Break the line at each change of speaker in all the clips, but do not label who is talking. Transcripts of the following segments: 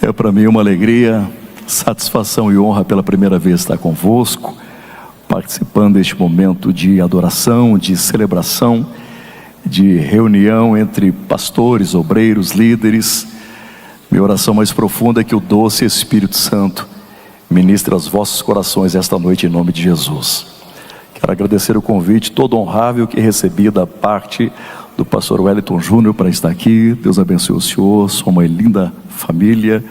É para mim uma alegria, satisfação e honra pela primeira vez estar convosco, participando deste momento de adoração, de celebração, de reunião entre pastores, obreiros, líderes. Minha oração mais profunda é que o doce Espírito Santo ministre aos vossos corações esta noite em nome de Jesus. Quero agradecer o convite todo honrável que recebi da parte do pastor Wellington Júnior para estar aqui. Deus abençoe o senhor, sua mãe linda, família,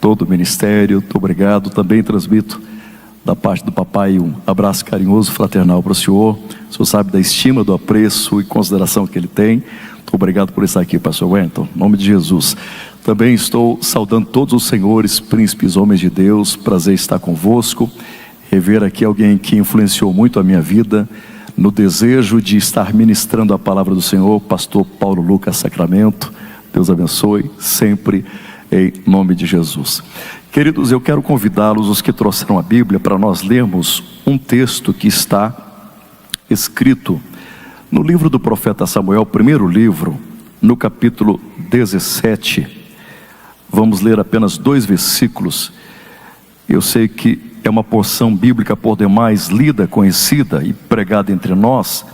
todo o ministério. Muito obrigado. Também transmito da parte do papai um abraço carinhoso, fraternal para o senhor. O senhor sabe da estima, do apreço e consideração que ele tem. Muito obrigado por estar aqui, pastor Wellington, em nome de Jesus. Também estou saudando todos os senhores, príncipes, homens de Deus. Prazer estar convosco, rever aqui alguém que influenciou muito a minha vida no desejo de estar ministrando a palavra do Senhor, pastor Paulo Lucas Sacramento. Deus abençoe sempre em nome de Jesus. Queridos, eu quero convidá-los, os que trouxeram a Bíblia, para nós lermos um texto que está escrito no livro do profeta Samuel, primeiro livro, no capítulo 17. Vamos ler apenas 2 versículos. Eu sei que é uma porção bíblica por demais lida, conhecida e pregada entre nós,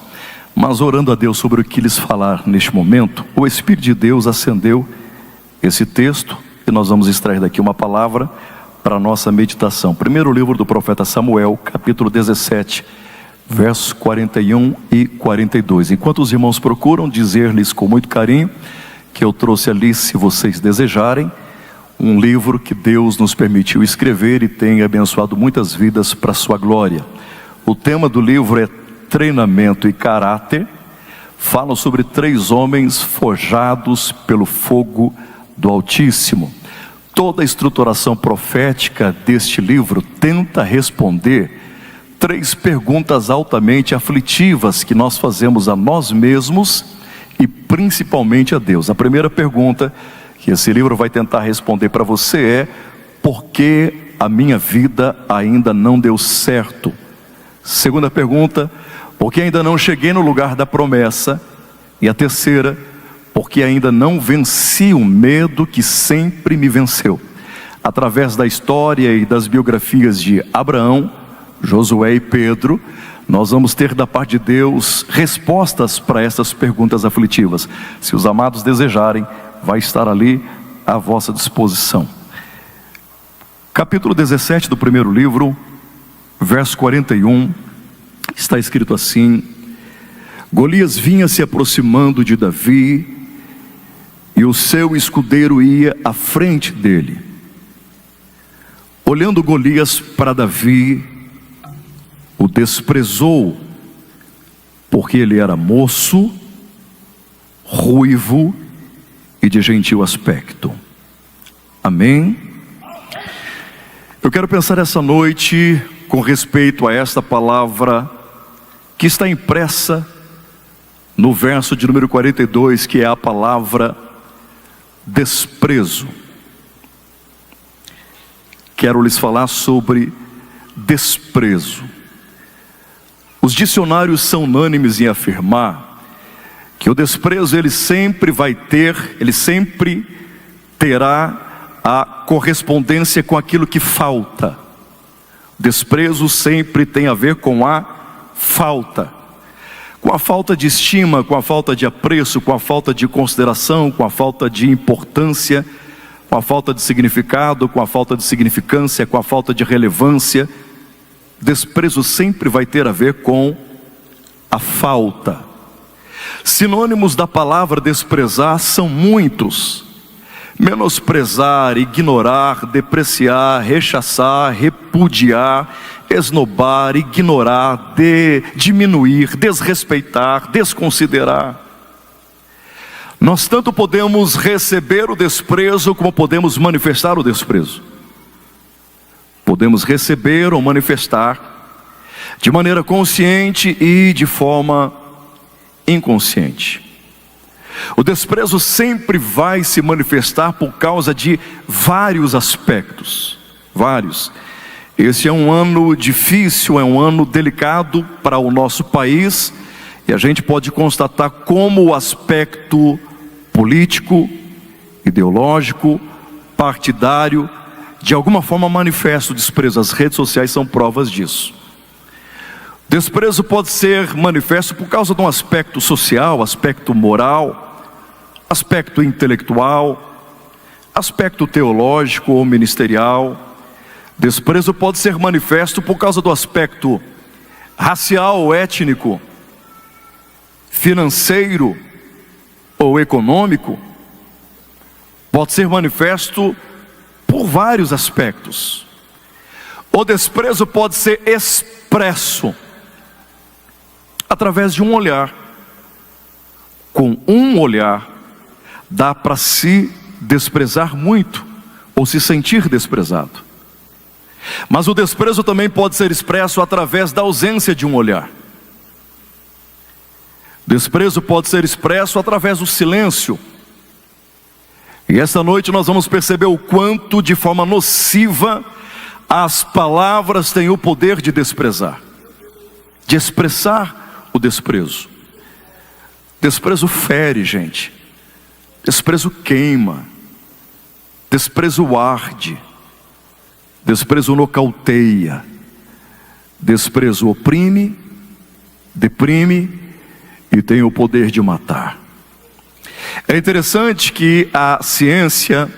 mas orando a Deus sobre o que lhes falar neste momento, o Espírito de Deus acendeu esse texto e nós vamos extrair daqui uma palavra para a nossa meditação. Primeiro livro do profeta Samuel, capítulo 17, versos 41 e 42. Enquanto os irmãos procuram, dizer-lhes com muito carinho que eu trouxe ali, se vocês desejarem, um livro que Deus nos permitiu escrever e tem abençoado muitas vidas para a sua glória. O tema do livro é Treinamento e Caráter. Fala sobre 3 homens forjados pelo fogo do Altíssimo. Toda a estruturação profética deste livro tenta responder 3 perguntas altamente aflitivas que nós fazemos a nós mesmos e principalmente a Deus. A primeira pergunta que esse livro vai tentar responder para você é: por que a minha vida ainda não deu certo? Segunda pergunta: por que ainda não cheguei no lugar da promessa? E a terceira: porque ainda não venci o medo que sempre me venceu. Através da história e das biografias de Abraão, Josué e Pedro, nós vamos ter da parte de Deus respostas para essas perguntas aflitivas. Se os amados desejarem, vai estar ali à vossa disposição. Capítulo 17 do primeiro livro, verso 41, está escrito assim: Golias vinha se aproximando de Davi, e o seu escudeiro ia à frente dele. Olhando Golias para Davi, o desprezou, porque ele era moço, ruivo e de gentil aspecto. Amém? Eu quero pensar essa noite com respeito a esta palavra que está impressa no verso de número 42, que é a palavra desprezo. Quero lhes falar sobre desprezo. Os dicionários são unânimes em afirmar que o desprezo ele sempre terá a correspondência com aquilo que falta. Desprezo sempre tem a ver com a falta. Com a falta de estima, com a falta de apreço, com a falta de consideração, com a falta de importância, com a falta de significado, com a falta de significância, com a falta de relevância. Desprezo sempre vai ter a ver com a falta. Sinônimos da palavra desprezar são muitos: menosprezar, ignorar, depreciar, rechaçar, repudiar, esnobar, ignorar, diminuir, desrespeitar, desconsiderar. Nós tanto podemos receber o desprezo como podemos manifestar o desprezo. Podemos receber ou manifestar de maneira consciente e de forma inconsciente. O desprezo sempre vai se manifestar por causa de vários aspectos. Vários. Esse é um ano difícil, é um ano delicado para o nosso país, e a gente pode constatar como o aspecto político, ideológico, partidário, de alguma forma manifesta o desprezo. As redes sociais são provas disso. Desprezo pode ser manifesto por causa de um aspecto social, aspecto moral, aspecto intelectual, aspecto teológico ou ministerial. Desprezo pode ser manifesto por causa do aspecto racial ou étnico, financeiro ou econômico. Pode ser manifesto por vários aspectos. O desprezo pode ser expresso através de um olhar. Com um olhar dá para se desprezar muito ou se sentir desprezado. Mas o desprezo também pode ser expresso através da ausência de um olhar. Desprezo pode ser expresso através do silêncio. E esta noite nós vamos perceber o quanto de forma nociva as palavras têm o poder de desprezar, de expressar o desprezo. Desprezo fere, gente. Desprezo queima. Desprezo arde. Desprezo nocauteia. Desprezo oprime, deprime e tem o poder de matar. É interessante que a ciência,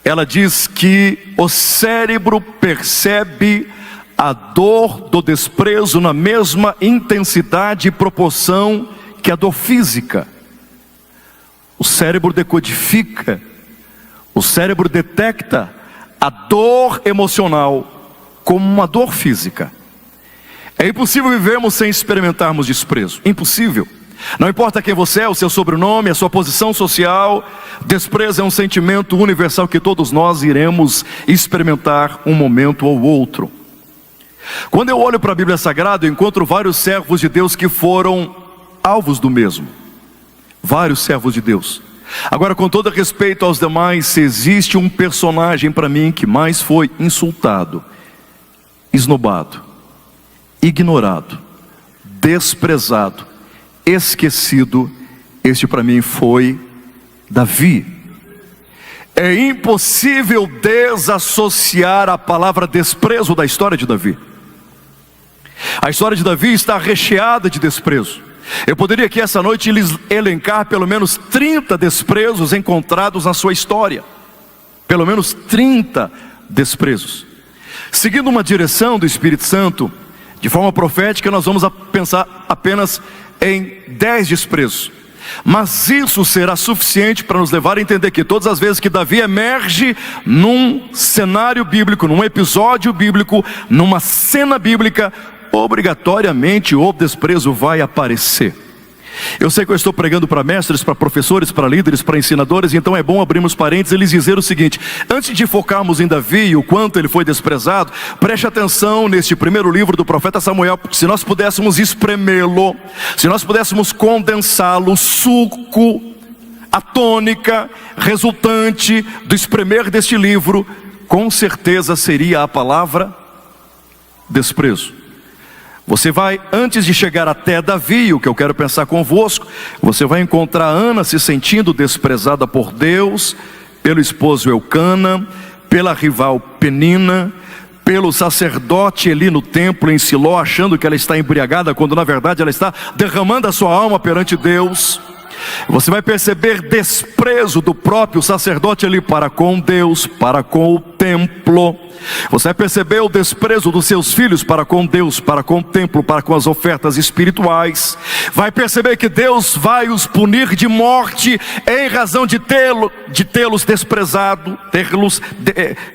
ela diz que o cérebro percebe a dor do desprezo na mesma intensidade e proporção que a dor física. O cérebro decodifica, o cérebro detecta a dor emocional como uma dor física. É impossível vivermos sem experimentarmos desprezo. Impossível. Não importa quem você é, o seu sobrenome, a sua posição social, desprezo é um sentimento universal que todos nós iremos experimentar um momento ou outro. Quando eu olho para a Bíblia Sagrada, eu encontro vários servos de Deus que foram alvos do mesmo. Vários servos de Deus. Agora, com todo respeito aos demais, se existe um personagem para mim que mais foi insultado, esnobado, ignorado, desprezado, esquecido, este para mim foi Davi. É impossível desassociar a palavra desprezo da história de Davi. A história de Davi está recheada de desprezo. Eu poderia aqui essa noite lhes elencar pelo menos 30 desprezos encontrados na sua história. Pelo menos 30 desprezos. Seguindo uma direção do Espírito Santo, de forma profética, nós vamos pensar apenas em 10 desprezos. Mas isso será suficiente para nos levar a entender que todas as vezes que Davi emerge num cenário bíblico, num episódio bíblico, numa cena bíblica, obrigatoriamente o desprezo vai aparecer. Eu sei que eu estou pregando para mestres, para professores, para líderes, para ensinadores, então é bom abrirmos parênteses e lhes dizer o seguinte: antes de focarmos em Davi e o quanto ele foi desprezado, preste atenção neste primeiro livro do profeta Samuel, porque se nós pudéssemos espremê-lo, se nós pudéssemos condensá-lo, o suco, a tônica resultante do espremer deste livro, com certeza seria a palavra desprezo. Você vai, antes de chegar até Davi, o que eu quero pensar convosco, você vai encontrar Ana se sentindo desprezada por Deus, pelo esposo Eucana, pela rival Penina, pelo sacerdote Eli no templo em Siló, achando que ela está embriagada, quando na verdade ela está derramando a sua alma perante Deus. Você vai perceber desprezo do próprio sacerdote Eli para com Deus, para com o templo. Você vai perceber o desprezo dos seus filhos para com Deus, para com o templo, para com as ofertas espirituais. Vai perceber que Deus vai os punir de morte em razão de tê-los desprezado,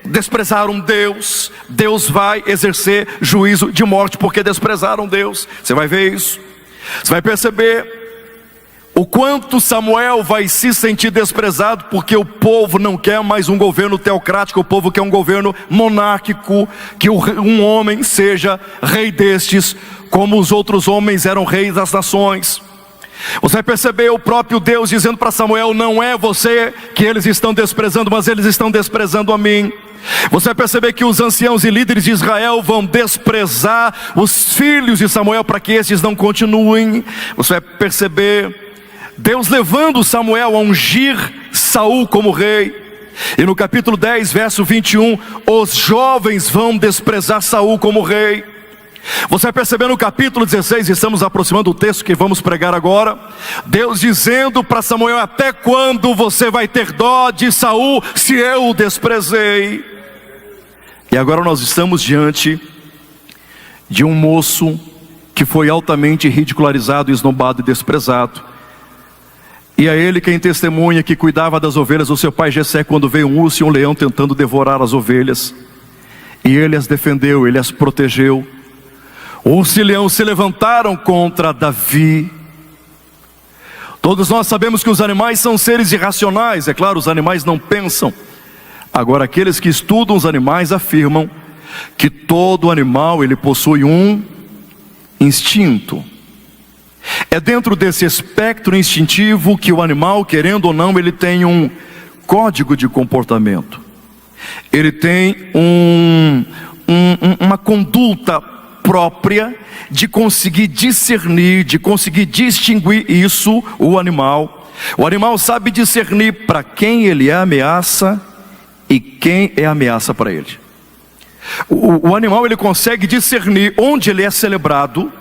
desprezaram Deus. Deus vai exercer juízo de morte porque desprezaram Deus. Você vai ver isso. Você vai perceber o quanto Samuel vai se sentir desprezado, porque o povo não quer mais um governo teocrático, o povo quer um governo monárquico, que um homem seja rei destes, como os outros homens eram reis das nações. Você vai perceber o próprio Deus dizendo para Samuel: não é você que eles estão desprezando, mas eles estão desprezando a mim. Você vai perceber que os anciãos e líderes de Israel vão desprezar os filhos de Samuel para que estes não continuem. Você vai perceber Deus levando Samuel a ungir Saul como rei. E no capítulo 10, verso 21, os jovens vão desprezar Saul como rei. Você vai perceber no capítulo 16, estamos aproximando do texto que vamos pregar agora, Deus dizendo para Samuel: até quando você vai ter dó de Saul, se eu o desprezei? E agora nós estamos diante de um moço que foi altamente ridicularizado, esnobado e desprezado. E é ele quem testemunha que cuidava das ovelhas do seu pai Jessé, quando veio um urso e um leão tentando devorar as ovelhas, e ele as defendeu, ele as protegeu. O urso e o leão se levantaram contra Davi. Todos nós sabemos que os animais são seres irracionais, é claro, os animais não pensam. Agora, aqueles que estudam os animais afirmam que todo animal ele possui um instinto. É dentro desse espectro instintivo que o animal, querendo ou não, ele tem um código de comportamento. Ele tem uma conduta própria de conseguir discernir, de conseguir distinguir isso, o animal. O animal sabe discernir para quem ele é ameaça e quem é ameaça para ele. O animal ele consegue discernir onde ele é celebrado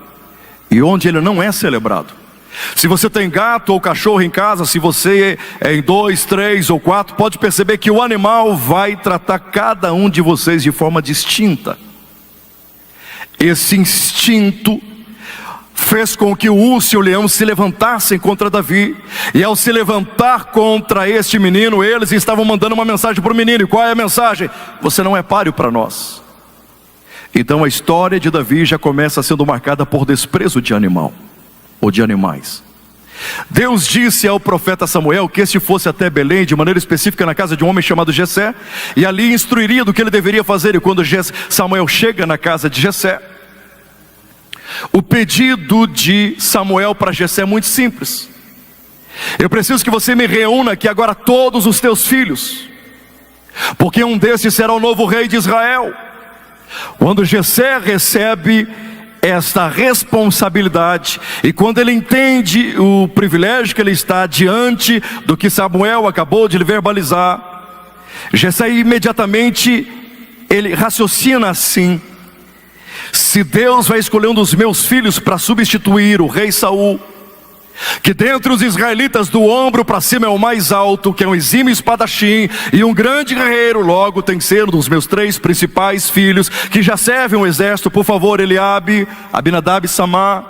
e onde ele não é celebrado. Se você tem gato ou cachorro em casa, se você é em 2, 3 ou 4, pode perceber que o animal vai tratar cada um de vocês de forma distinta. Esse instinto fez com que o urso e o leão se levantassem contra Davi. E ao se levantar contra este menino, eles estavam mandando uma mensagem para o menino. E qual é a mensagem? Você não é páreo para nós. Então a história de Davi já começa sendo marcada por desprezo de animal, ou de animais. Deus disse ao profeta Samuel que este fosse até Belém, de maneira específica na casa de um homem chamado Jessé, e ali instruiria do que ele deveria fazer. E quando Samuel chega na casa de Jessé, o pedido de Samuel para Jessé é muito simples: eu preciso que você me reúna aqui agora todos os teus filhos, porque um desses será o novo rei de Israel. Quando Jessé recebe esta responsabilidade, e quando ele entende o privilégio que ele está diante do que Samuel acabou de lhe verbalizar, Jessé imediatamente ele raciocina assim: se Deus vai escolher um dos meus filhos para substituir o rei Saul, que dentre os israelitas do ombro para cima é o mais alto, que é um exímio espadachim e um grande guerreiro, logo tem que ser um dos meus 3 principais filhos, que já servem um exército, por favor, Eliabe, Abinadab e Samar.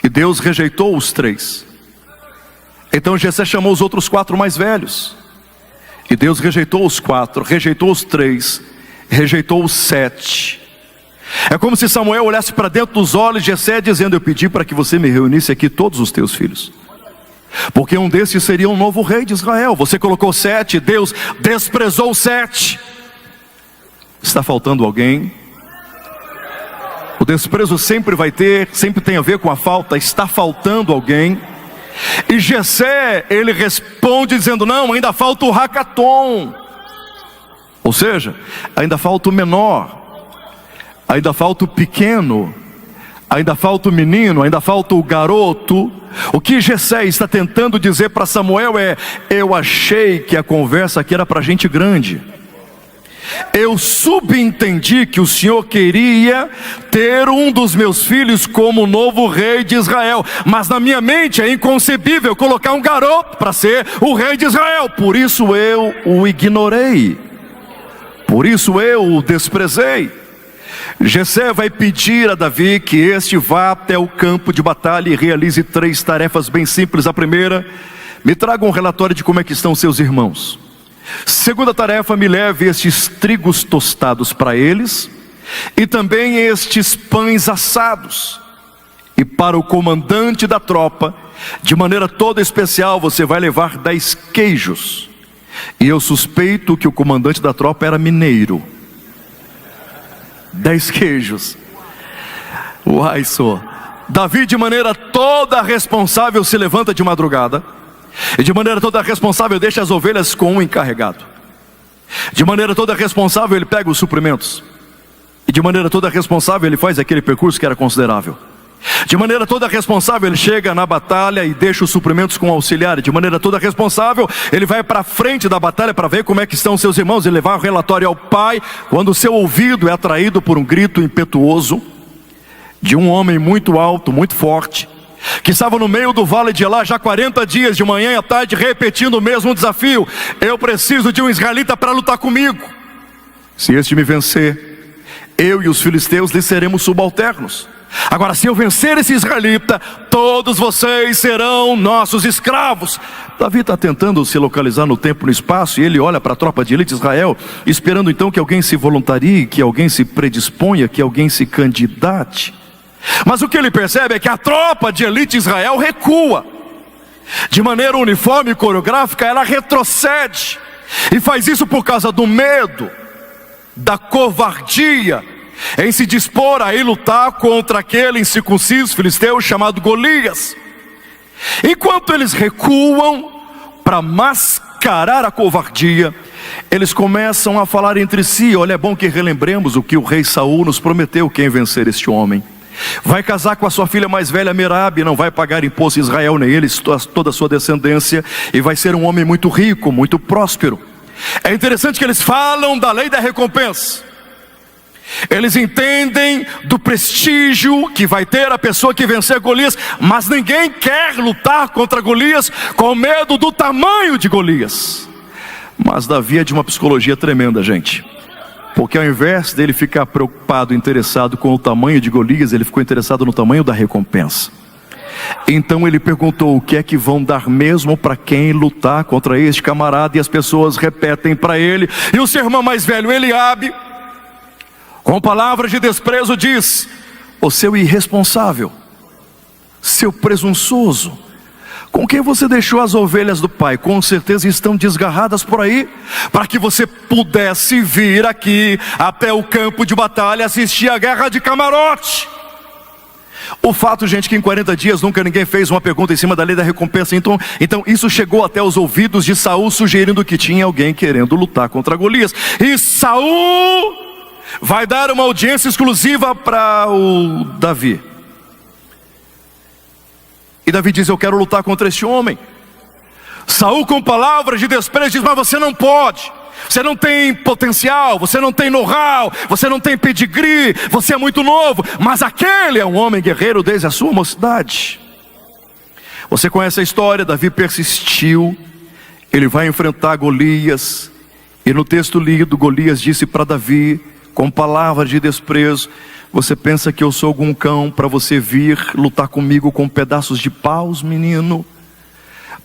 E Deus rejeitou os 3. Então Jessé chamou os outros 4 mais velhos, e Deus rejeitou os 4, rejeitou os 3, rejeitou os 7. É como se Samuel olhasse para dentro dos olhos de Jessé, dizendo: eu pedi para que você me reunisse aqui todos os teus filhos, porque um desses seria um novo rei de Israel. Você colocou 7, Deus desprezou 7. Está faltando alguém? O desprezo sempre tem a ver com a falta. Está faltando alguém? E Jessé, ele responde dizendo: não, ainda falta o hackathon. Ou seja, ainda falta o menor, ainda falta o pequeno, ainda falta o menino, ainda falta o garoto. O que Jessé está tentando dizer para Samuel é: eu achei que a conversa aqui era para gente grande. Eu subentendi que o Senhor queria ter um dos meus filhos como novo rei de Israel, mas na minha mente é inconcebível colocar um garoto para ser o rei de Israel. Por isso eu o ignorei, por isso eu o desprezei. Jessé vai pedir a Davi que este vá até o campo de batalha e realize 3 tarefas bem simples. A primeira: me traga um relatório de como é que estão seus irmãos. Segunda tarefa: me leve estes trigos tostados para eles, e também estes pães assados. E para o comandante da tropa, de maneira toda especial, você vai levar 10 queijos. E eu suspeito que o comandante da tropa era mineiro. 10 queijos. Uai, só. Davi, de maneira toda responsável, se levanta de madrugada, e de maneira toda responsável deixa as ovelhas com um encarregado. De maneira toda responsável ele pega os suprimentos, e de maneira toda responsável ele faz aquele percurso que era considerável. De maneira toda responsável, ele chega na batalha e deixa os suprimentos com o auxiliar. De maneira toda responsável, ele vai para a frente da batalha para ver como é que estão seus irmãos. Ele levar o relatório ao pai, quando o seu ouvido é atraído por um grito impetuoso de um homem muito alto, muito forte, que estava no meio do vale de Elá já 40 dias, de manhã e à tarde, repetindo o mesmo desafio: eu preciso de um israelita para lutar comigo. Se este me vencer, eu e os filisteus lhe seremos subalternos. Agora, se eu vencer esse israelita, todos vocês serão nossos escravos. Davi está tentando se localizar no tempo e no espaço, e ele olha para a tropa de elite de Israel, esperando então que alguém se voluntarie, que alguém se predisponha, que alguém se candidate. Mas o que ele percebe é que a tropa de elite de Israel recua. De maneira uniforme e coreográfica, ela retrocede. E faz isso por causa do medo, da covardia, em se dispor a ir lutar contra aquele incircunciso filisteu chamado Golias. Enquanto eles recuam para mascarar a covardia, eles começam a falar entre si: olha, é bom que relembremos o que o rei Saul nos prometeu: quem vencer este homem vai casar com a sua filha mais velha Merabe, não vai pagar imposto em Israel, nem ele, toda a sua descendência, e vai ser um homem muito rico, muito próspero. É interessante que eles falam da lei da recompensa. Eles entendem do prestígio que vai ter a pessoa que vencer Golias, mas ninguém quer lutar contra Golias com medo do tamanho de Golias. Mas Davi é de uma psicologia tremenda, gente, porque ao invés dele ficar preocupado, interessado com o tamanho de Golias, ele ficou interessado no tamanho da recompensa. Então ele perguntou: o que é que vão dar mesmo para quem lutar contra este camarada? E as pessoas repetem para ele. E o seu irmão mais velho, Eliabe, com palavras de desprezo diz: o seu irresponsável, seu presunçoso, com quem você deixou as ovelhas do pai, com certeza estão desgarradas por aí, para que você pudesse vir aqui até o campo de batalha assistir a guerra de camarote. O fato, gente, que em 40 dias nunca ninguém fez uma pergunta em cima da lei da recompensa. Então isso chegou até os ouvidos de Saul, sugerindo que tinha alguém querendo lutar contra Golias. E Saul vai dar uma audiência exclusiva para o Davi. E Davi diz: eu quero lutar contra este homem. Saul, com palavras de desprezo, diz: mas você não pode. Você não tem potencial, você não tem know-how, você não tem pedigree, você é muito novo. Mas aquele é um homem guerreiro desde a sua mocidade. Você conhece a história. Davi persistiu. Ele vai enfrentar Golias. E no texto lido, Golias disse para Davi, com palavras de desprezo: você pensa que eu sou algum cão para você vir lutar comigo com pedaços de paus, menino?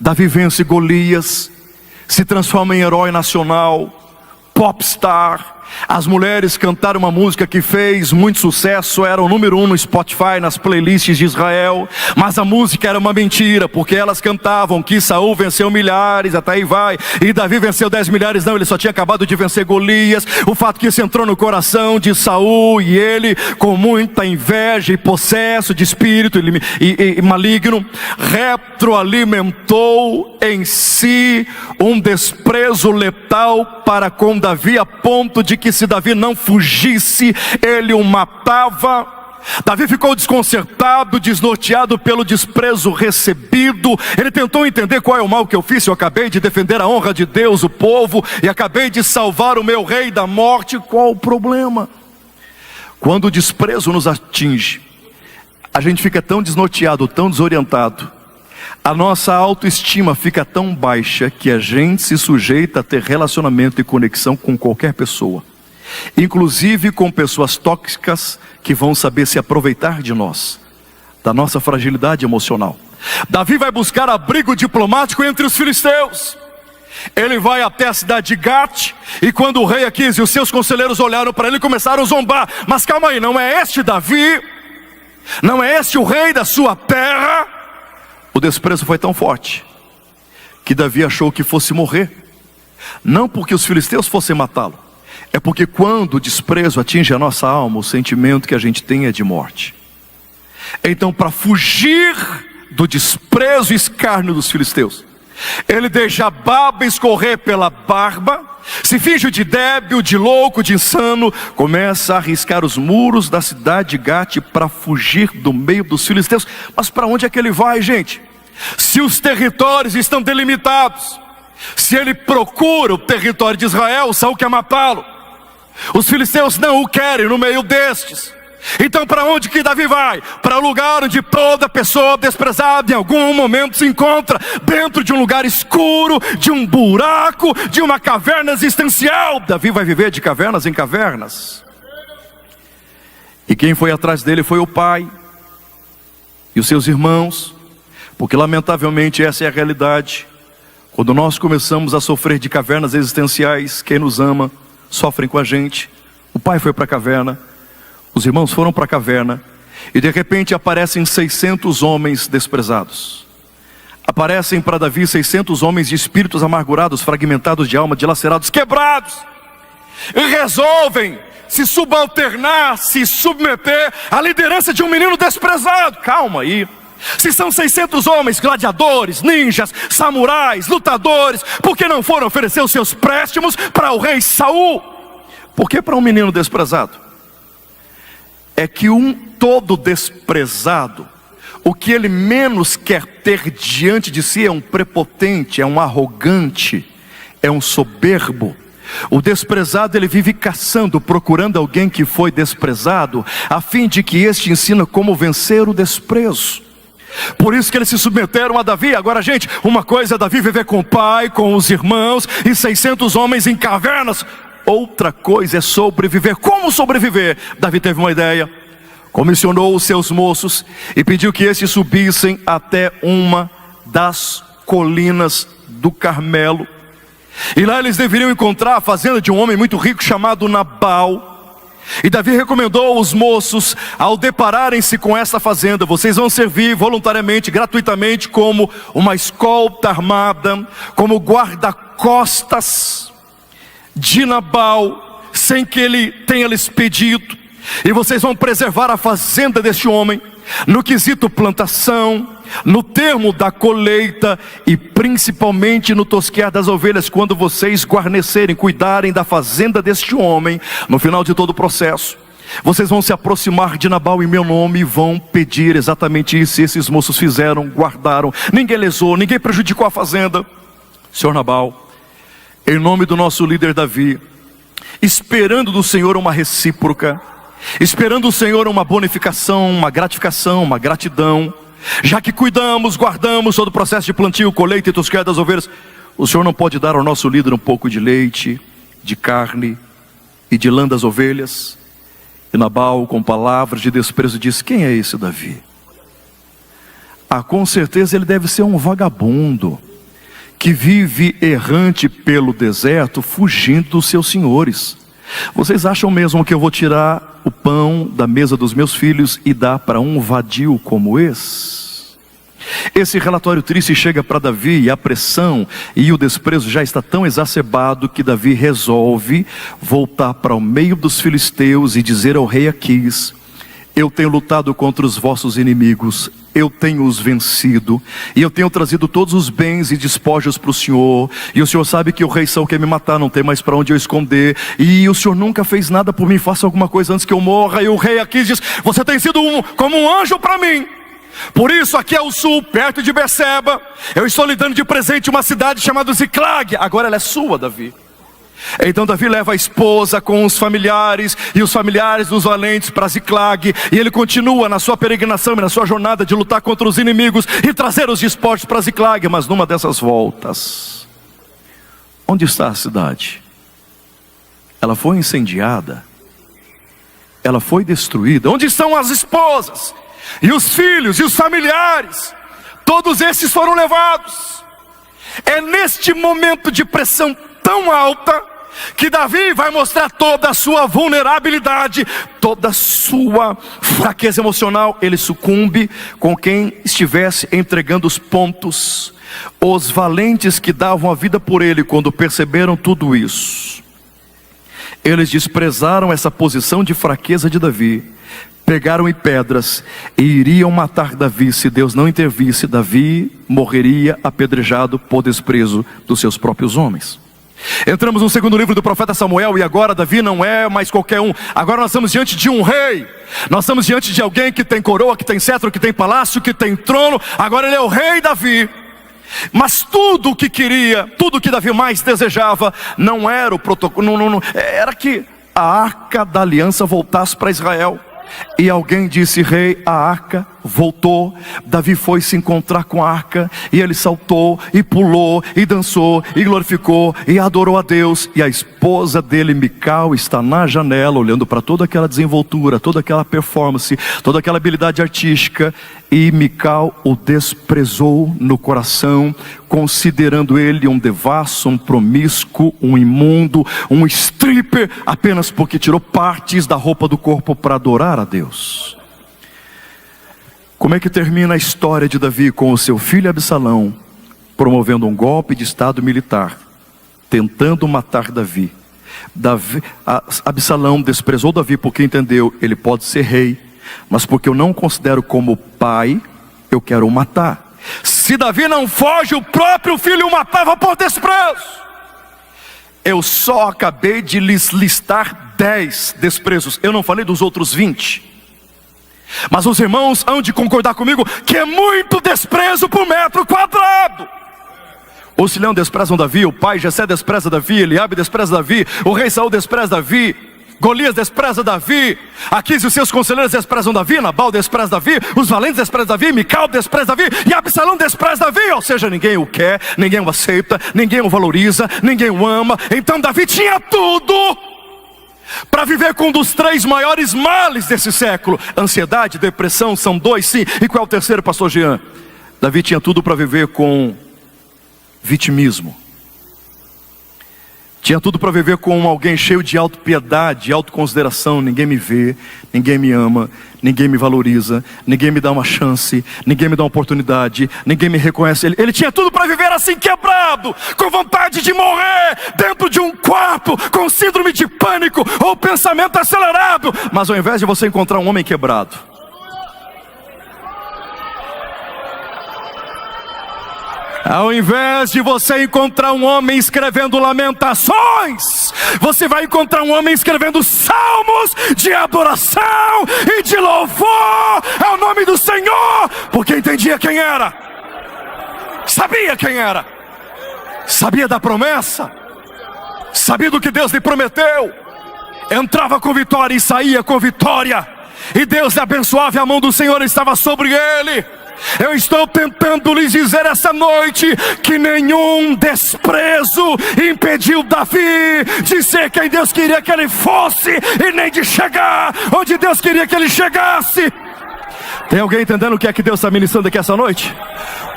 Davi vence Golias, se transforma em herói nacional, popstar. As mulheres cantaram uma música que fez muito sucesso, era o número 1 no Spotify, nas playlists de Israel. Mas a música era uma mentira, porque elas cantavam que Saul venceu milhares, até aí vai, e Davi venceu 10 milhares. Não, ele só tinha acabado de vencer Golias. O fato que isso entrou no coração de Saul, e ele, com muita inveja e possesso de espírito e maligno, retroalimentou em si um desprezo letal para com Davi, a ponto de que se Davi não fugisse, ele o matava. Davi ficou desconcertado, desnorteado pelo desprezo recebido. Ele tentou entender: qual é o mal que eu fiz? Eu acabei de defender a honra de Deus, o povo, e acabei de salvar o meu rei da morte. Qual o problema? Quando o desprezo nos atinge, a gente fica tão desnorteado, tão desorientado, a nossa autoestima fica tão baixa, que a gente se sujeita a ter relacionamento e conexão com qualquer pessoa, inclusive com pessoas tóxicas que vão saber se aproveitar de nós, da nossa fragilidade emocional. Davi vai buscar abrigo diplomático entre os filisteus. Ele vai até a cidade de Gat, e quando o rei Aquis e os seus conselheiros olharam para ele, começaram a zombar: mas calma aí, não é este Davi? Não é este o rei da sua terra? O desprezo foi tão forte que Davi achou que fosse morrer. Não porque os filisteus fossem matá-lo, é porque quando o desprezo atinge a nossa alma, o sentimento que a gente tem é de morte. Então, para fugir do desprezo e escárnio dos filisteus, ele deixa a baba escorrer pela barba, se finge de débil, de louco, de insano, começa a arriscar os muros da cidade de Gate para fugir do meio dos filisteus. Mas para onde é que ele vai, gente? Se os territórios estão delimitados, se ele procura o território de Israel, Saul quer matá-lo. Os filisteus não o querem no meio destes. Então para onde que Davi vai? Para o lugar onde toda pessoa desprezada em algum momento se encontra, dentro de um lugar escuro, de um buraco, de uma caverna existencial. Davi vai viver de cavernas em cavernas. E quem foi atrás dele foi o pai e os seus irmãos, porque lamentavelmente essa é a realidade. Quando nós começamos a sofrer de cavernas existenciais, quem nos ama sofrem com a gente. O pai foi para a caverna, os irmãos foram para a caverna, e de repente aparecem 600 homens desprezados. Aparecem para Davi 600 homens de espíritos amargurados, fragmentados de alma, dilacerados, quebrados, e resolvem se subalternar, se submeter à liderança de um menino desprezado. Calma aí. Se são 600 homens, gladiadores, ninjas, samurais, lutadores, por que não foram oferecer os seus préstimos para o rei Saul? Por que para um menino desprezado? É que um todo desprezado, o que ele menos quer ter diante de si é um prepotente, é um arrogante, é um soberbo. O desprezado, ele vive caçando, procurando alguém que foi desprezado, a fim de que este ensina como vencer o desprezo. Por isso que eles se submeteram a Davi. Agora, gente, uma coisa é Davi viver com o pai, com os irmãos e 600 homens em cavernas. Outra coisa é sobreviver. Como sobreviver? Davi teve uma ideia. Comissionou os seus moços e pediu que estes subissem até uma das colinas do Carmelo. E lá eles deveriam encontrar a fazenda de um homem muito rico chamado Nabal. E Davi recomendou aos moços, ao depararem-se com essa fazenda: vocês vão servir voluntariamente, gratuitamente, como uma escolta armada, como guarda-costas de Nabal, sem que ele tenha lhes pedido. E vocês vão preservar a fazenda deste homem, no quesito plantação, no termo da colheita e principalmente no tosquear das ovelhas. Quando vocês guarnecerem, cuidarem da fazenda deste homem, no final de todo o processo, vocês vão se aproximar de Nabal em meu nome e vão pedir exatamente isso. E esses moços fizeram, guardaram, ninguém lesou, ninguém prejudicou a fazenda. Senhor Nabal, em nome do nosso líder Davi, esperando do Senhor uma recíproca, esperando do Senhor uma bonificação, uma gratificação, uma gratidão, já que cuidamos, guardamos todo o processo de plantio, colheita e tosquear das ovelhas, o Senhor não pode dar ao nosso líder um pouco de leite, de carne e de lã das ovelhas? E Nabal, com palavras de desprezo, disse: quem é esse Davi? Ah, com certeza ele deve ser um vagabundo que vive errante pelo deserto, fugindo dos seus senhores. Vocês acham mesmo que eu vou tirar o pão da mesa dos meus filhos e dar para um vadio como esse? Esse relatório triste chega para Davi, e a pressão e o desprezo já está tão exacerbado que Davi resolve voltar para o meio dos filisteus e dizer ao rei Aquis: eu tenho lutado contra os vossos inimigos, eu tenho os vencido, e eu tenho trazido todos os bens e despojos para o Senhor, e o Senhor sabe que o rei Saul quer me matar, não tem mais para onde eu esconder, e o Senhor nunca fez nada por mim, faça alguma coisa antes que eu morra. E o rei Aquis diz: você tem sido como um anjo para mim. Por isso aqui ao sul, perto de Beceba, eu estou lhe dando de presente uma cidade chamada Ziclag. Agora ela é sua, Davi. Então Davi leva a esposa com os familiares e os familiares dos valentes para Ziclag, e ele continua na sua peregrinação e na sua jornada de lutar contra os inimigos e trazer os despojos para Ziclag. Mas numa dessas voltas, onde está a cidade? Ela foi incendiada, ela foi destruída. Onde estão as esposas e os filhos e os familiares? Todos esses foram levados. É neste momento de pressão tão alta que Davi vai mostrar toda a sua vulnerabilidade, toda a sua fraqueza emocional. Ele sucumbe com quem estivesse entregando os pontos. Os valentes que davam a vida por ele, quando perceberam tudo isso, eles desprezaram essa posição de fraqueza de Davi, pegaram em pedras e iriam matar Davi. Se Deus não intervisse, Davi morreria apedrejado por desprezo dos seus próprios homens. Entramos no segundo livro do profeta Samuel, e agora Davi não é mais qualquer um. Agora nós estamos diante de um rei. Nós estamos diante de alguém que tem coroa, que tem cetro, que tem palácio, que tem trono. Agora ele é o rei Davi. Mas tudo o que queria, tudo o que Davi mais desejava, não era o protocolo, era que a arca da aliança voltasse para Israel. E alguém disse: rei, a arca voltou. Davi foi se encontrar com a arca, e ele saltou, e pulou, e dançou, e glorificou, e adorou a Deus. E a esposa dele, Mical, está na janela, olhando para toda aquela desenvoltura, toda aquela performance, toda aquela habilidade artística. E Mical o desprezou no coração, considerando ele um devasso, um promíscuo, um imundo, um stripper, apenas porque tirou partes da roupa do corpo para adorar a Deus. Como é que termina a história de Davi? Com o seu filho Absalão promovendo um golpe de estado militar, tentando matar Davi. Absalão desprezou Davi porque entendeu: ele pode ser rei, mas porque eu não considero como pai, eu quero o matar. Se Davi não foge, o próprio filho o matava por desprezo. Eu só acabei de lhes listar 10 desprezos, eu não falei dos outros 20. Mas os irmãos hão de concordar comigo que é muito desprezo por metro quadrado. O Silão desprezam Davi, o pai Jessé despreza Davi, Eliabe despreza Davi, o rei Saul despreza Davi, Golias despreza Davi, Aquis e os seus conselheiros desprezam Davi, Nabal despreza Davi, os valentes desprezam Davi, Mical despreza Davi, e Absalão despreza Davi. Ou seja, ninguém o quer, ninguém o aceita, ninguém o valoriza, ninguém o ama. Então Davi tinha tudo para viver com um dos 3 maiores males desse século. Ansiedade, depressão, são 2 sim. E qual é o terceiro, pastor Jean? Davi tinha tudo para viver com vitimismo. Tinha tudo para viver com alguém cheio de autopiedade, autoconsideração. Ninguém me vê, ninguém me ama, ninguém me valoriza, ninguém me dá uma chance, ninguém me dá uma oportunidade, ninguém me reconhece. Ele tinha tudo para viver assim, quebrado, com vontade de morrer, dentro de um quarto, com síndrome de pânico ou pensamento acelerado. Mas ao invés de você encontrar um homem quebrado, ao invés de você encontrar um homem escrevendo lamentações, você vai encontrar um homem escrevendo salmos de adoração e de louvor ao nome do Senhor, porque entendia quem era, sabia quem era, sabia da promessa, sabia do que Deus lhe prometeu, entrava com vitória e saía com vitória, e Deus lhe abençoava e a mão do Senhor estava sobre ele. Eu estou tentando lhes dizer essa noite que nenhum desprezo impediu Davi de ser quem Deus queria que ele fosse, e nem de chegar onde Deus queria que ele chegasse. Tem alguém entendendo o que é que Deus está ministrando aqui essa noite?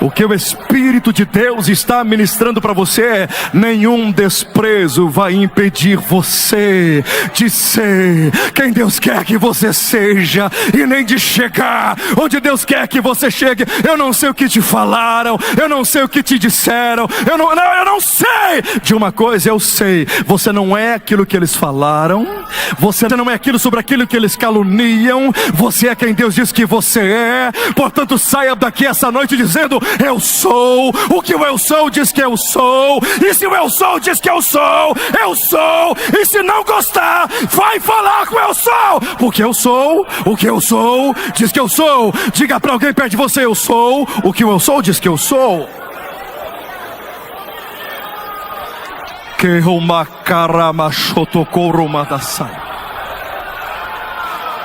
O que o Espírito de Deus está ministrando para você é: nenhum desprezo vai impedir você de ser quem Deus quer que você seja, e nem de chegar onde Deus quer que você chegue. Eu não sei o que te falaram, eu não sei o que te disseram, eu não sei. De uma coisa eu sei: você não é aquilo que eles falaram, você não é aquilo sobre aquilo que eles caluniam, você é quem Deus diz que você é. Portanto, saia daqui essa noite dizendo: eu sou o que o eu sou diz que eu sou. E se o eu sou diz que eu sou, eu sou. E se não gostar, vai falar com eu sou, porque eu sou o que eu sou diz que eu sou. Diga para alguém perto de você: eu sou o que o eu sou diz que eu sou.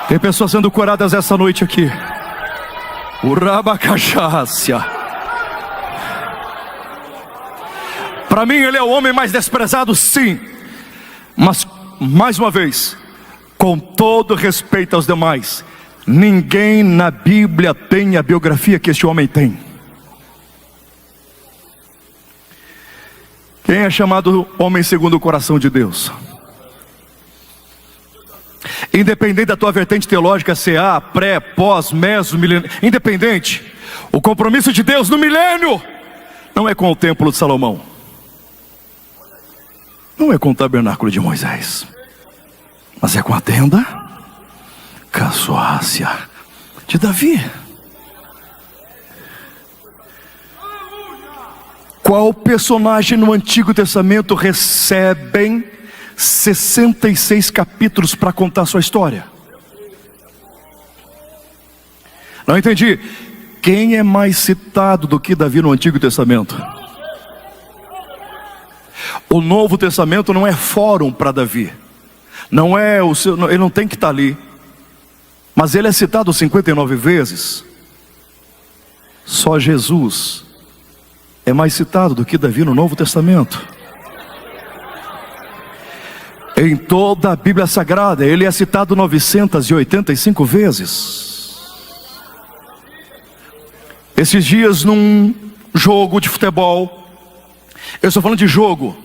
Tem pessoas sendo curadas essa noite aqui. Para mim ele é o homem mais desprezado, sim. Mas, mais uma vez, com todo respeito aos demais, ninguém na Bíblia tem a biografia que este homem tem. Quem é chamado homem segundo o coração de Deus? Independente da tua vertente teológica, CA, pré, pós, meso, milênio, independente, o compromisso de Deus no milênio não é com o templo de Salomão, não é com o tabernáculo de Moisés, mas é com a tenda casuácia de Davi. Qual personagem no Antigo Testamento recebem 66 capítulos para contar sua história? Não entendi. Quem é mais citado do que Davi no Antigo Testamento? O Novo Testamento não é fórum para Davi. Não é o seu, ele não tem que estar ali. Mas ele é citado 59 vezes. Só Jesus é mais citado do que Davi no Novo Testamento. Em toda a Bíblia Sagrada, ele é citado 985 vezes. Esses dias, num jogo de futebol, eu estou falando de jogo,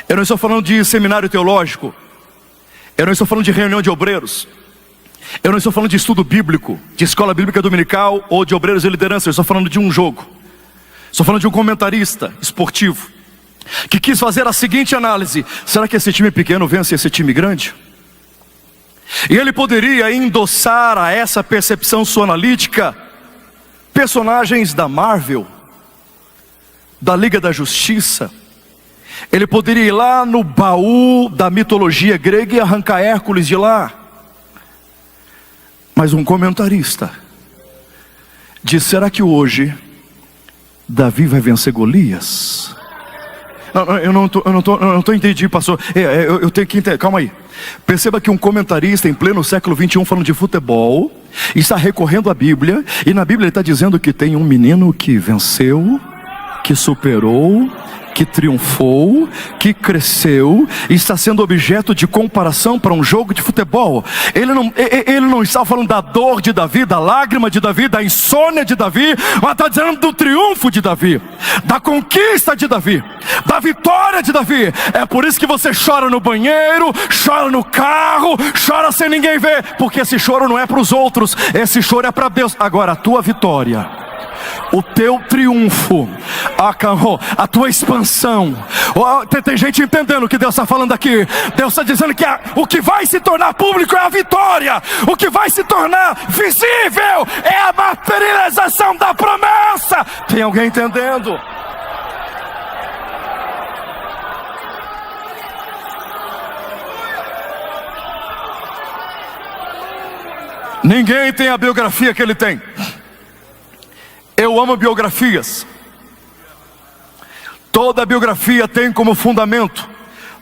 eu não estou falando de seminário teológico, eu não estou falando de reunião de obreiros, eu não estou falando de estudo bíblico, de escola bíblica dominical ou de obreiros de liderança. Eu estou falando de um jogo. Estou falando de um comentarista esportivo que quis fazer a seguinte análise: será que esse time pequeno vence esse time grande? E ele poderia endossar a essa percepção sua analítica personagens da Marvel, da Liga da Justiça. Ele poderia ir lá no baú da mitologia grega e arrancar Hércules de lá. Mas um comentarista disse: será que hoje Davi vai vencer Golias? Eu não estou entendido, pastor. Eu tenho que entender, calma aí. Perceba que um comentarista em pleno século 21 falando de futebol está recorrendo à Bíblia, e na Bíblia ele está dizendo que tem um menino que venceu, que superou, que triunfou, que cresceu, e está sendo objeto de comparação para um jogo de futebol. Ele não está falando da dor de Davi, da lágrima de Davi, da insônia de Davi, mas está dizendo do triunfo de Davi, da conquista de Davi, da vitória de Davi. É por isso que você chora no banheiro, chora no carro, chora sem ninguém ver, porque esse choro não é para os outros, esse choro é para Deus. Agora, a tua vitória, o teu triunfo, a tua expansão, tem gente entendendo o que Deus está falando aqui. Deus está dizendo que o que vai se tornar público é a vitória. O que vai se tornar visível é a materialização da promessa. Tem alguém entendendo? Ninguém tem a biografia que ele tem. Eu amo biografias. Toda biografia tem como fundamento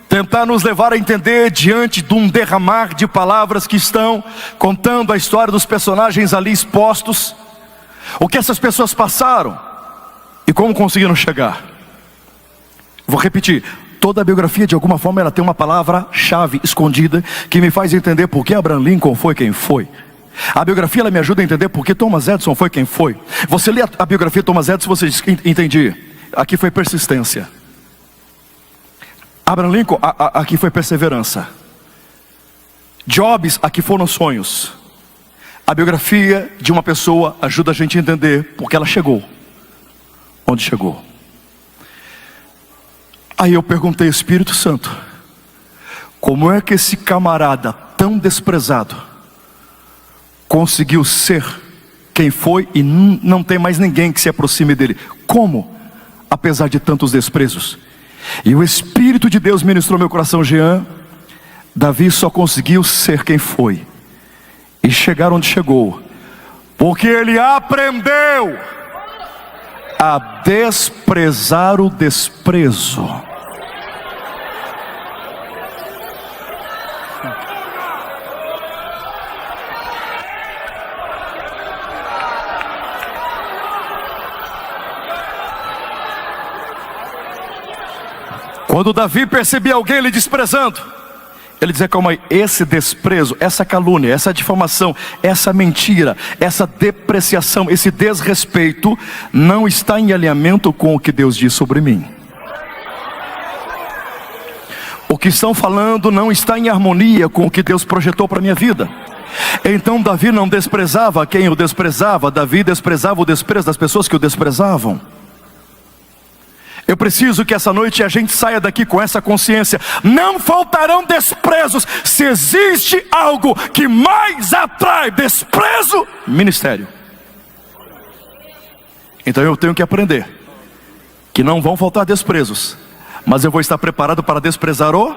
tentar nos levar a entender, diante de um derramar de palavras que estão contando a história dos personagens ali expostos, o que essas pessoas passaram e como conseguiram chegar. Vou repetir: toda biografia de alguma forma ela tem uma palavra-chave escondida que me faz entender por que Abraham Lincoln foi quem foi. A biografia ela me ajuda a entender por que Thomas Edison foi quem foi. Você lê a biografia de Thomas Edison, você diz: entendi, aqui foi persistência. Abraham Lincoln, aqui foi perseverança. Jobs, aqui foram sonhos. A biografia de uma pessoa ajuda a gente a entender porque ela chegou onde chegou. Aí eu perguntei: Espírito Santo, como é que esse camarada tão desprezado conseguiu ser quem foi e não tem mais ninguém que se aproxime dele? Como? Apesar de tantos desprezos. E o Espírito de Deus ministrou meu coração: Jean, Davi só conseguiu ser quem foi e chegar onde chegou porque ele aprendeu a desprezar o desprezo. Quando Davi percebia alguém lhe desprezando, ele dizia: calma aí, esse desprezo, essa calúnia, essa difamação, essa mentira, essa depreciação, esse desrespeito não está em alinhamento com o que Deus diz sobre mim. O que estão falando não está em harmonia com o que Deus projetou para a minha vida. Então Davi não desprezava quem o desprezava, Davi desprezava o desprezo das pessoas que o desprezavam. Eu preciso que essa noite a gente saia daqui com essa consciência: não faltarão desprezos. Se existe algo que mais atrai desprezo, ministério. Então eu tenho que aprender que não vão faltar desprezos, mas eu vou estar preparado para desprezar o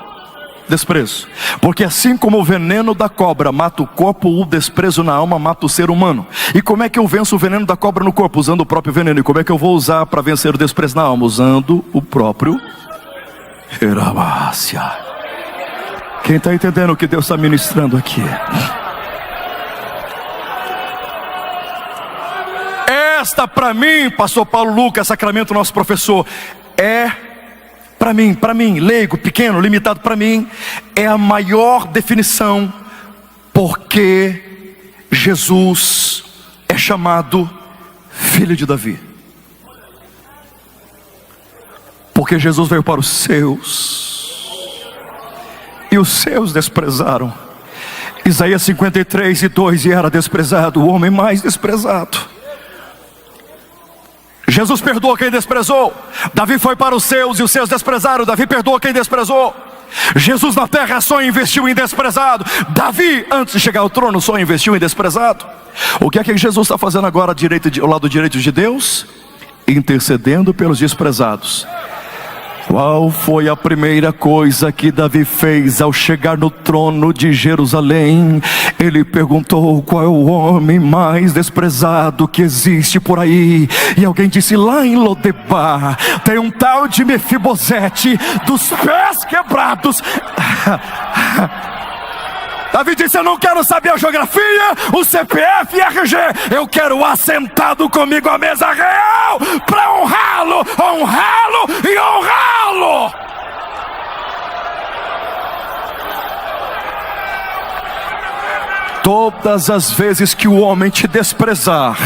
desprezo. Porque assim como o veneno da cobra mata o corpo, o desprezo na alma mata o ser humano. E como é que eu venço o veneno da cobra no corpo? Usando o próprio veneno. E como é que eu vou usar para vencer o desprezo na alma? Usando o próprio Herabácia. Quem está entendendo o que Deus está ministrando aqui? Esta para mim, pastor Paulo Lucas Sacramento, nosso professor, é para mim, leigo, pequeno, limitado, para mim, é a maior definição porque Jesus é chamado filho de Davi. Porque Jesus veio para os seus, e os seus desprezaram. Isaías 53:2, e era desprezado, o homem mais desprezado. Jesus perdoa quem desprezou. Davi foi para os seus e os seus desprezaram. Davi perdoa quem desprezou. Jesus na terra só investiu em desprezado. Davi, antes de chegar ao trono, só investiu em desprezado. O que é que Jesus está fazendo agora ao lado direito de Deus? Intercedendo pelos desprezados. Qual foi a primeira coisa que Davi fez ao chegar no trono de Jerusalém? Ele perguntou: qual é o homem mais desprezado que existe por aí? E alguém disse: lá em Lodebar tem um tal de Mefibosete, dos pés quebrados. Davi disse: eu não quero saber a geografia, o CPF e a RG, eu quero assentado comigo à mesa real, para honrá-lo e honrá-lo. Todas as vezes que o homem te desprezar,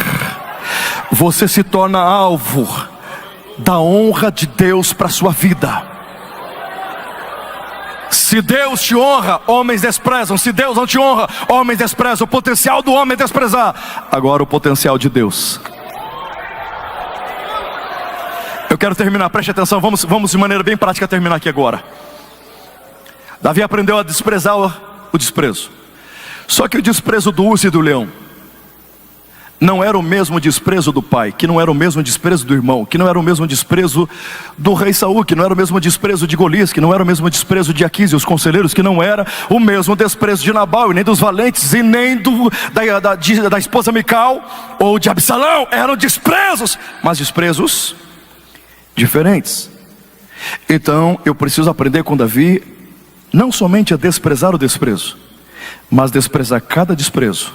você se torna alvo da honra de Deus para a sua vida. Se Deus te honra, homens desprezam. Se Deus não te honra, homens desprezam. O potencial do homem é desprezar. Agora o potencial de Deus. Eu quero terminar, preste atenção. Vamos de maneira bem prática terminar aqui agora. Davi aprendeu a desprezar o desprezo. Só que o desprezo do urso e do leão não era o mesmo desprezo do pai, que não era o mesmo desprezo do irmão, que não era o mesmo desprezo do rei Saul, que não era o mesmo desprezo de Golias, que não era o mesmo desprezo de Aquis e os conselheiros, que não era o mesmo desprezo de Nabal, e nem dos valentes, e nem da esposa Mical, ou de Absalão. Eram desprezos, mas desprezos diferentes. Então eu preciso aprender com Davi, não somente a desprezar o desprezo, mas desprezar cada desprezo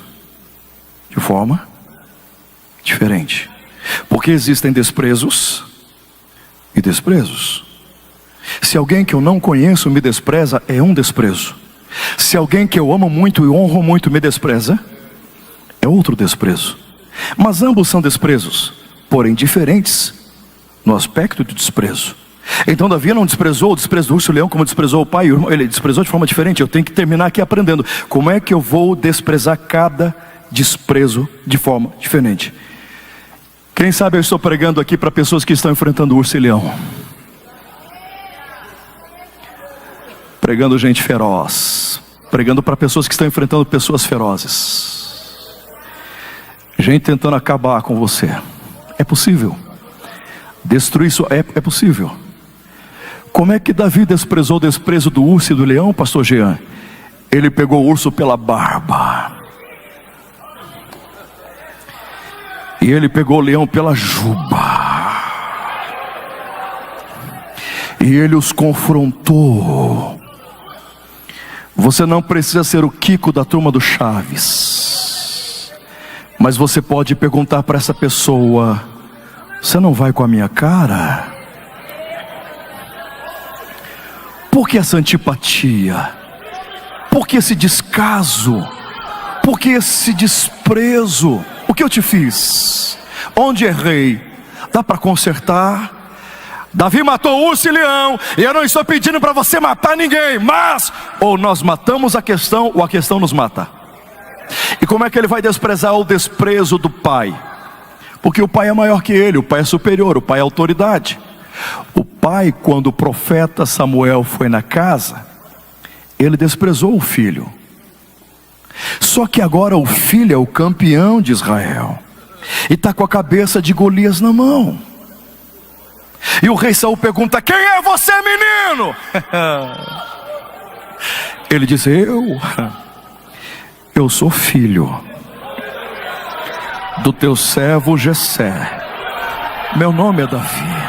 de forma diferente. Porque existem desprezos e desprezos. Se alguém que eu não conheço me despreza, é um desprezo. Se alguém que eu amo muito e honro muito me despreza, é outro desprezo. Mas ambos são desprezos, porém diferentes no aspecto de desprezo. Então Davi não desprezou o desprezo do urso e leão como desprezou o pai e o irmão. Ele desprezou de forma diferente. Eu tenho que terminar aqui aprendendo como é que eu vou desprezar cada desprezo de forma diferente. Quem sabe eu estou pregando aqui para pessoas que estão enfrentando o urso e leão, pregando gente feroz, pregando para pessoas que estão enfrentando pessoas ferozes, gente tentando acabar com você. É possível destruir isso, é possível. Como é que Davi desprezou o desprezo do urso e do leão, pastor Jean? Ele pegou o urso pela barba, e ele pegou o leão pela juba, e ele os confrontou. Você não precisa ser o Kiko da turma do Chaves, mas você pode perguntar para essa pessoa: você não vai com a minha cara? Por que essa antipatia? Por que esse descaso? Por que esse desprezo? O que eu te fiz? Onde errei? Dá para consertar? Davi matou urso e leão, e eu não estou pedindo para você matar ninguém, mas ou nós matamos a questão, ou a questão nos mata. E como é que ele vai desprezar o desprezo do pai? Porque o pai é maior que ele, o pai é superior, o pai é autoridade. O pai, quando o profeta Samuel foi na casa, ele desprezou o filho. Só que agora o filho é o campeão de Israel, e está com a cabeça de Golias na mão. E o rei Saul pergunta: quem é você, menino? Ele diz: eu sou filho do teu servo Jessé, meu nome é Davi.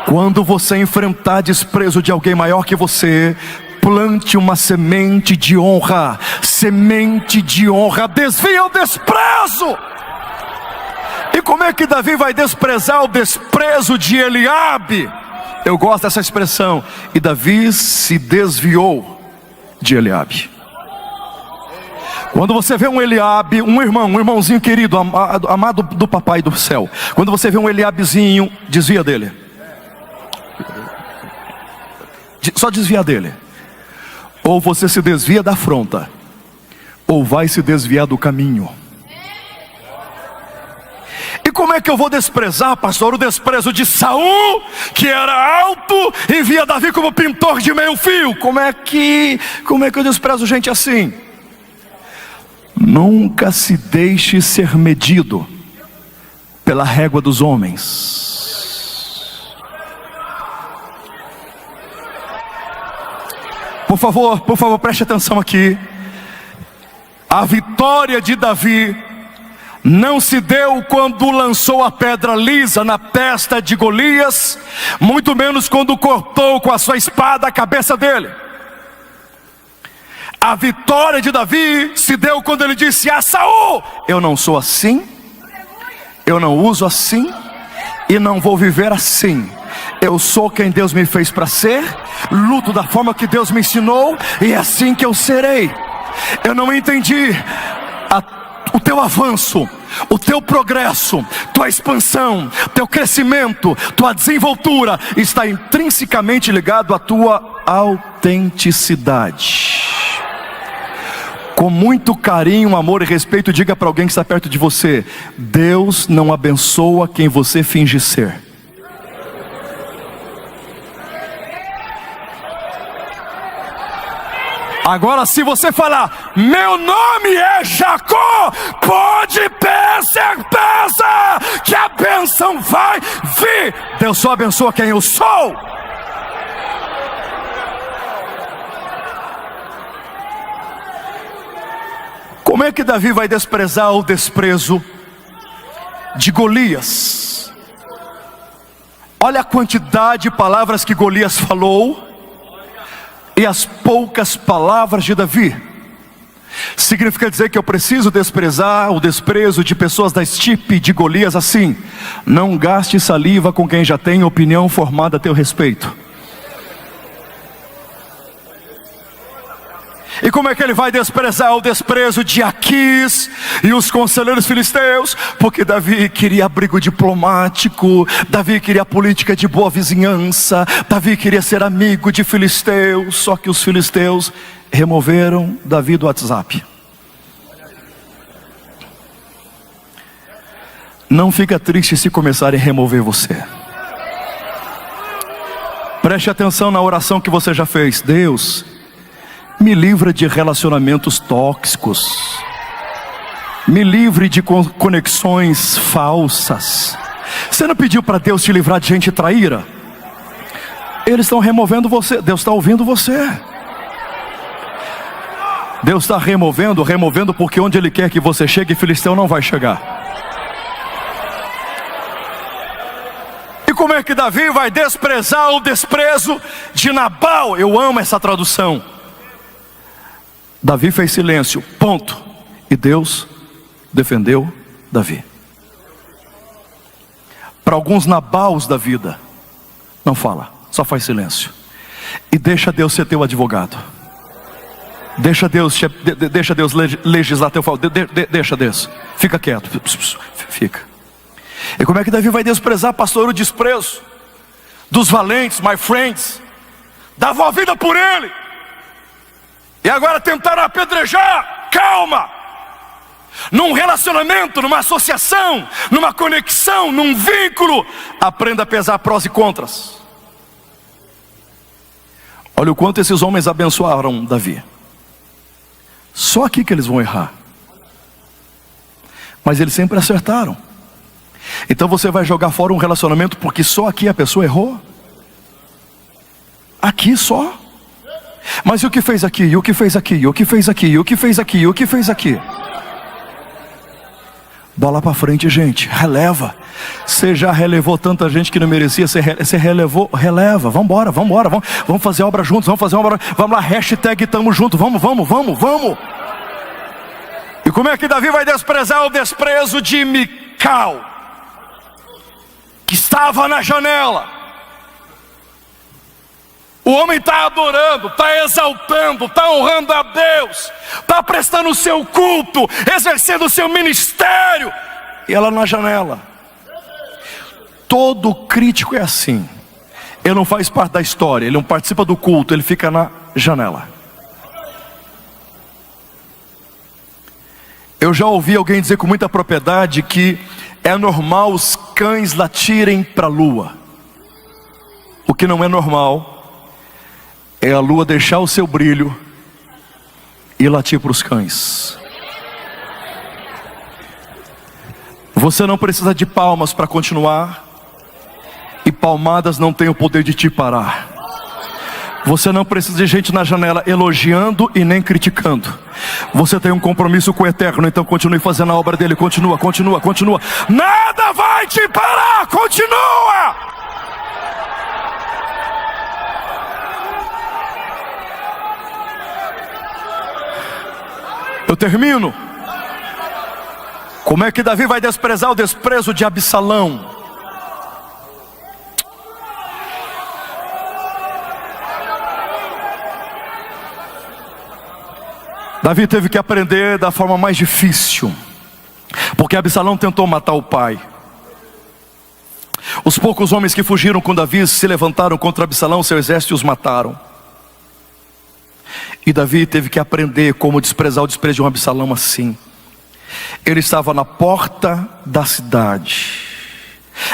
Quando você enfrentar desprezo de alguém maior que você, plante uma semente de honra. Semente de honra desvia o desprezo. E como é que Davi vai desprezar o desprezo de Eliabe? Eu gosto dessa expressão. E Davi se desviou de Eliabe. Quando você vê um Eliabe, um irmãozinho querido, amado do papai do céu, quando você vê um Eliabezinho, desvia dele. Só desvia dele. Ou você se desvia da afronta, ou vai se desviar do caminho. E como é que eu vou desprezar, pastor, o desprezo de Saul, que era alto, e via Davi como pintor de meio fio? Como é que eu desprezo gente assim? Nunca se deixe ser medido pela régua dos homens. Por favor, preste atenção aqui. A vitória de Davi não se deu quando lançou a pedra lisa na testa de Golias, muito menos quando cortou com a sua espada a cabeça dele. A vitória de Davi se deu quando ele disse a Saul: eu não sou assim, eu não uso assim, e não vou viver assim. Eu sou quem Deus me fez para ser, luto da forma que Deus me ensinou, e é assim que eu serei. Eu não entendi o teu avanço, o teu progresso, tua expansão, teu crescimento, tua desenvoltura está intrinsecamente ligado à tua autenticidade. Com muito carinho, amor e respeito, diga para alguém que está perto de você: Deus não abençoa quem você finge ser. Agora, se você falar, meu nome é Jacó, pode ter certeza que a bênção vai vir. Deus só abençoa quem eu sou. Como é que Davi vai desprezar o desprezo de Golias? Olha a quantidade de palavras que Golias falou e as poucas palavras de Davi. Significa dizer que eu preciso desprezar o desprezo de pessoas da estirpe de Golias assim? Não gaste saliva com quem já tem opinião formada a teu respeito. E como é que ele vai desprezar o desprezo de Aquis e os conselheiros filisteus? Porque Davi queria abrigo diplomático, Davi queria política de boa vizinhança, Davi queria ser amigo de filisteus. Só que os filisteus removeram Davi do WhatsApp. Não fica triste se começarem a remover você. Preste atenção na oração que você já fez. Deus, me livra de relacionamentos tóxicos. Me livre de conexões falsas. Você não pediu para Deus te livrar de gente traíra? Eles estão removendo você. Deus está ouvindo você. Deus está removendo, porque onde Ele quer que você chegue, filisteu não vai chegar. E como é que Davi vai desprezar o desprezo de Nabal? Eu amo essa tradução. Davi fez silêncio, ponto. E Deus defendeu Davi. Para alguns Nabals da vida, não fala, só faz silêncio. E deixa Deus ser teu advogado. Deixa Deus legislar a teu favor. Deixa Deus, fica quieto, fica. E como é que Davi vai desprezar, pastor, o desprezo dos valentes, my friends? Davam a vida por ele. E agora tentaram apedrejar. Calma. Num relacionamento, numa associação, numa conexão, num vínculo, aprenda a pesar prós e contras. Olha o quanto esses homens abençoaram Davi. Só aqui que eles vão errar. Mas eles sempre acertaram. Então você vai jogar fora um relacionamento porque só aqui a pessoa errou? Aqui só? Mas e o que fez aqui? E o que fez aqui? E o que fez aqui? E o que fez aqui? E o que fez aqui? Bola para frente, gente, releva. Você já relevou tanta gente que não merecia, você relevou, releva. Vamos embora, vamos fazer obra juntos, vamos lá, hashtag tamo junto, vamos. E como é que Davi vai desprezar o desprezo de Mical, que estava na janela? O homem está adorando, está exaltando, está honrando a Deus, está prestando o seu culto, exercendo o seu ministério, e ela na janela. Todo crítico é assim. Ele não faz parte da história, ele não participa do culto, ele fica na janela. Eu já ouvi alguém dizer com muita propriedade que é normal os cães latirem para a lua. O que não é normal é a lua deixar o seu brilho e latir para os cães. Você não precisa de palmas para continuar, e palmadas não têm o poder de te parar. Você não precisa de gente na janela elogiando e nem criticando. Você tem um compromisso com o Eterno, então continue fazendo a obra dele. Continua. Nada vai te parar, continua. Eu termino. Como é que Davi vai desprezar o desprezo de Absalão? Davi teve que aprender da forma mais difícil, porque Absalão tentou matar o pai. Os poucos homens que fugiram com Davi se levantaram contra Absalão, seu exército, e os mataram. E Davi teve que aprender como desprezar o desprezo de um Absalão assim. Ele estava na porta da cidade,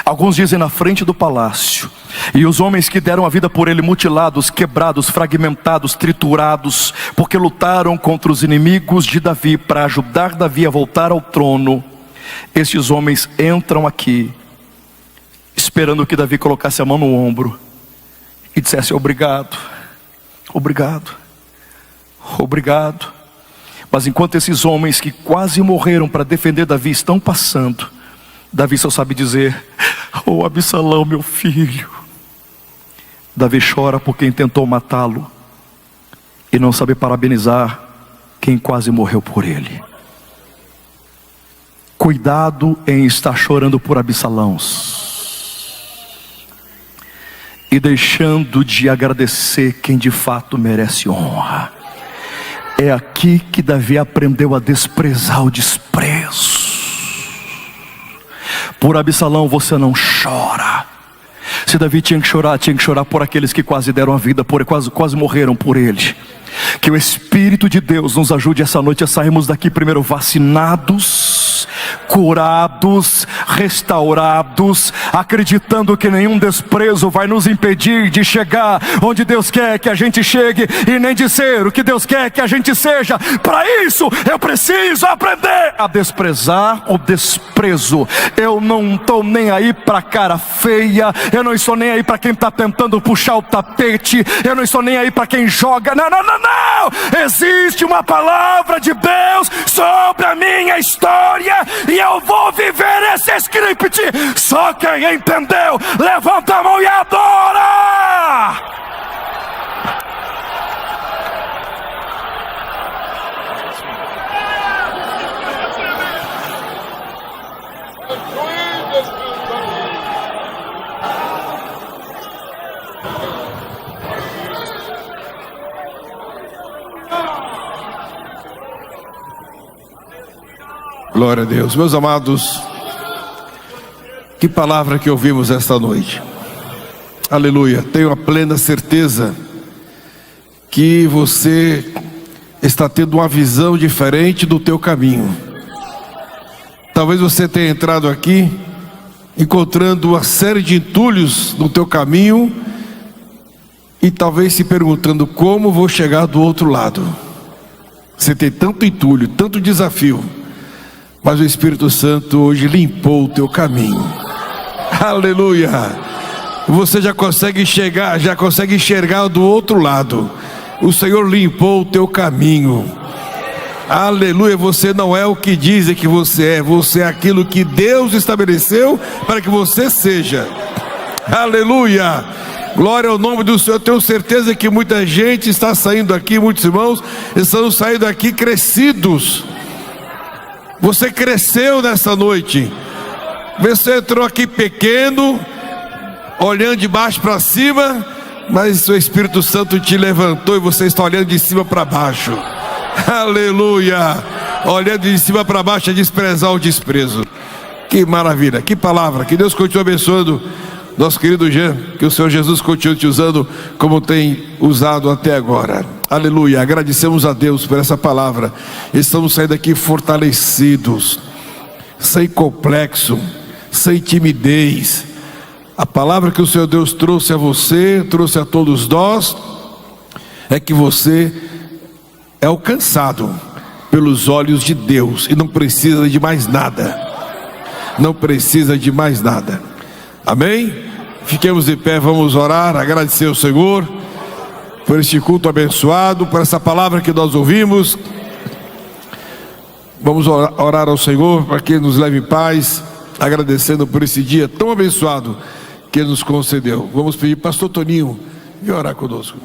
alguns dizem na frente do palácio, e os homens que deram a vida por ele, mutilados, quebrados, fragmentados, triturados, porque lutaram contra os inimigos de Davi para ajudar Davi a voltar ao trono. Estes homens entram aqui esperando que Davi colocasse a mão no ombro e dissesse: obrigado. Mas enquanto esses homens que quase morreram para defender Davi estão passando, Davi só sabe dizer: oh Absalão, meu filho. Davi chora por quem tentou matá-lo e não sabe parabenizar quem quase morreu por ele. Cuidado em estar chorando por Absalãos e deixando de agradecer quem de fato merece honra. É aqui que Davi aprendeu a desprezar o desprezo. Por Absalão você não chora. Se Davi tinha que chorar por aqueles que quase deram a vida, quase morreram por ele. Que o Espírito de Deus nos ajude essa noite a sairmos daqui primeiro vacinados, curados, restaurados, acreditando que nenhum desprezo vai nos impedir de chegar onde Deus quer que a gente chegue, e nem de ser o que Deus quer que a gente seja. Para isso eu preciso aprender a desprezar o desprezo. Eu não estou nem aí para cara feia, eu não estou nem aí para quem está tentando puxar o tapete, eu não estou nem aí para quem joga. Não. Existe uma palavra de Deus sobre a minha história e eu vou viver esse script. Só quem entendeu, levanta a mão e adora.
Glória a Deus. Meus amados, que palavra que ouvimos esta noite. Aleluia. Tenho a plena certeza que você está tendo uma visão diferente do teu caminho. Talvez você tenha entrado aqui encontrando uma série de entulhos no teu caminho e talvez se perguntando: como vou chegar do outro lado? Você tem tanto entulho, tanto desafio. mas o Espírito Santo hoje limpou o teu caminho. Aleluia! Você já consegue enxergar do outro lado. O Senhor limpou o teu caminho. Aleluia! Você não é o que dizem que você é aquilo que Deus estabeleceu para que você seja. Aleluia! Glória ao nome do Senhor. Eu tenho certeza que muita gente está saindo aqui, muitos irmãos estão saindo aqui crescidos. Você cresceu nessa noite. Você entrou aqui pequeno, olhando de baixo para cima, mas o Espírito Santo te levantou e você está olhando de cima para baixo. Aleluia! Olhando de cima para baixo é desprezar o desprezo. Que maravilha, que palavra. Que Deus continue abençoando nosso querido Jean, que o Senhor Jesus continue te usando como tem usado até agora. Aleluia, agradecemos a Deus por essa palavra. Estamos saindo aqui fortalecidos, sem complexo, sem timidez. A palavra que o Senhor Deus trouxe a você, trouxe a todos nós, é que você é alcançado pelos olhos de Deus e não precisa de mais nada. Não precisa de mais nada. Amém? Fiquemos de pé, vamos orar, agradecer ao Senhor por este culto abençoado, por essa palavra que nós ouvimos. Vamos orar ao Senhor para que Ele nos leve em paz, agradecendo por esse dia tão abençoado que Ele nos concedeu. Vamos pedir, pastor Toninho, vem orar conosco.